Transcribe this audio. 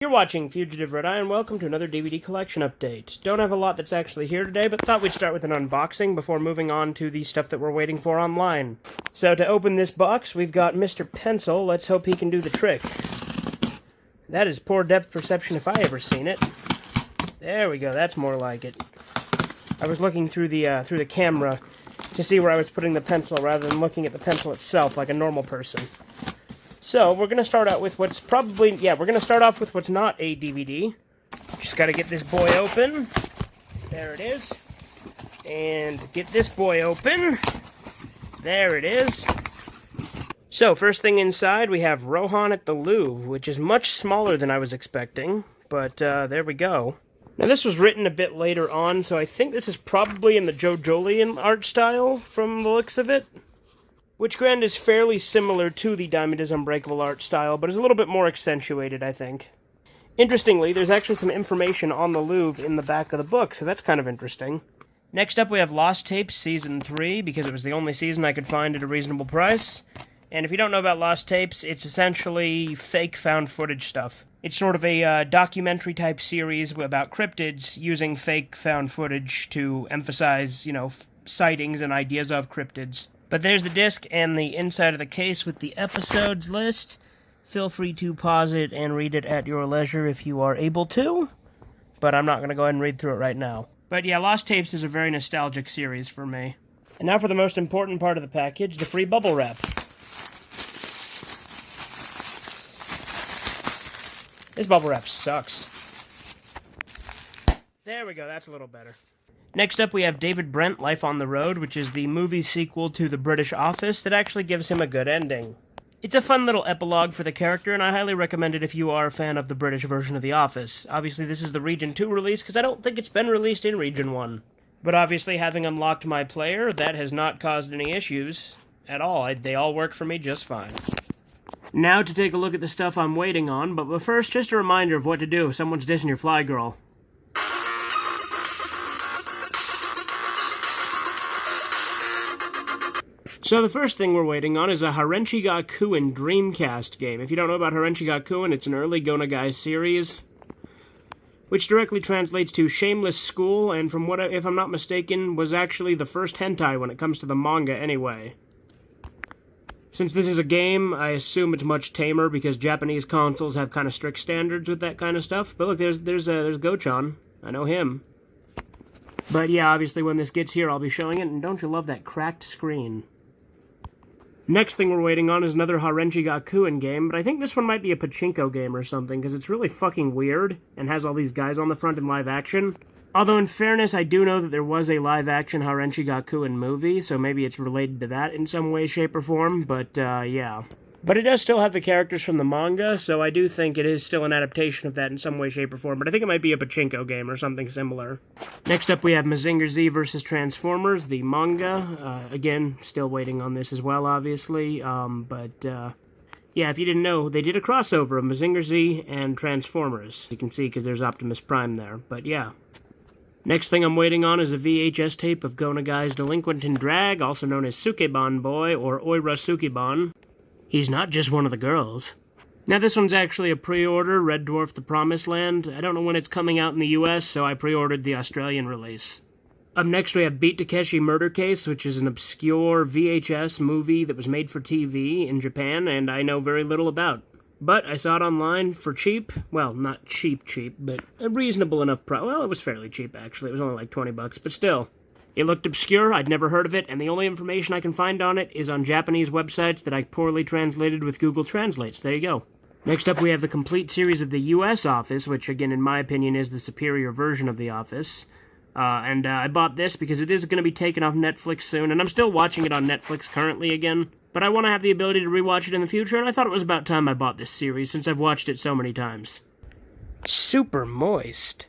You're watching Fugitive Red Eye, and welcome to another DVD collection update. Don't have a lot that's actually here today, but thought we'd start with an unboxing before moving on to the stuff that we're waiting for online. So to open this box, we've got Mr. Pencil. Let's hope he can do the trick. That is poor depth perception if I ever seen it. There we go, that's more like it. I was looking through the camera to see where I was putting the pencil rather than looking at the pencil itself like a normal person. So, we're going to start out with what's probably, we're going to start off with what's not a DVD. Just got to get this boy open. There it is. And get this boy open. There it is. So, first thing inside, we have Rohan at the Louvre, which is much smaller than I was expecting. But, there we go. Now, this was written a bit later on, so I think this is probably in the Joe Jolian art style, from the looks of it. Which, granted, is fairly similar to the Diamond is Unbreakable art style, but is a little bit more accentuated, I think. Interestingly, there's actually some information on the Louvre in the back of the book, so that's kind of interesting. Next up, we have Lost Tapes Season 3, because it was the only season I could find at a reasonable price. And if you don't know about Lost Tapes, it's essentially fake found footage stuff. It's sort of a documentary-type series about cryptids using fake found footage to emphasize, sightings and ideas of cryptids. But there's the disc and the inside of the case with the episodes list. Feel free to pause it and read it at your leisure if you are able to. But I'm not going to go ahead and read through it right now. But yeah, Lost Tapes is a very nostalgic series for me. And now for the most important part of the package, the free bubble wrap. This bubble wrap sucks. There we go, that's a little better. Next up, we have David Brent, Life on the Road, which is the movie sequel to The British Office that actually gives him a good ending. It's a fun little epilogue for the character, and I highly recommend it if you are a fan of the British version of The Office. Obviously, this is the Region 2 release, because I don't think it's been released in Region 1. But obviously, having unlocked my player, that has not caused any issues at all. They all work for me just fine. Now to take a look at the stuff I'm waiting on, but first, just a reminder of what to do if someone's dissing your fly girl. So the first thing we're waiting on is a Harenchi ga Kuin Dreamcast game. If you don't know about Harenchi ga Kuin, it's an early Gonagai series, which directly translates to Shameless School, and from what, if I'm not mistaken, was actually the first hentai when it comes to the manga anyway. Since this is a game, I assume it's much tamer because Japanese consoles have kind of strict standards with that kind of stuff. But look, there's Go-chan. I know him. But yeah, obviously when this gets here, I'll be showing it, and don't you love that cracked screen? Next thing we're waiting on is another Harenchi ga Kuin game, but I think this one might be a pachinko game or something, because it's really fucking weird, and has all these guys on the front in live action. Although, in fairness, I do know that there was a live-action Harenchi ga Kuin movie, so maybe it's related to that in some way, shape, or form, but, yeah. But it does still have the characters from the manga, so I do think it is still an adaptation of that in some way, shape, or form, but I think it might be a pachinko game or something similar. Next up, we have Mazinger Z vs. Transformers, the manga. Again, still waiting on this as well, obviously, yeah, if you didn't know, they did a crossover of Mazinger Z and Transformers. You can see, because there's Optimus Prime there, but yeah. Next thing I'm waiting on is a VHS tape of Gonagai's Delinquent in Drag, also known as Sukeban Boy, or Oira Sukeban. He's not just one of the girls. Now this one's actually a pre-order, Red Dwarf The Promised Land. I don't know when it's coming out in the US, so I pre-ordered the Australian release. Up next we have Beat Takeshi Murder Case, which is an obscure VHS movie that was made for TV in Japan, and I know very little about. But I saw it online for cheap. Well, not cheap, but a reasonable enough price. Well, it was fairly cheap, actually. It was only like 20 bucks, but still. It looked obscure, I'd never heard of it, and the only information I can find on it is on Japanese websites that I poorly translated with Google Translates. There you go. Next up, we have the complete series of the US Office, which, again, in my opinion, is the superior version of The Office. I bought this because it is going to be taken off Netflix soon, and I'm still watching it on Netflix currently again. But I want to have the ability to rewatch it in the future, and I thought it was about time I bought this series, since I've watched it so many times. Super moist.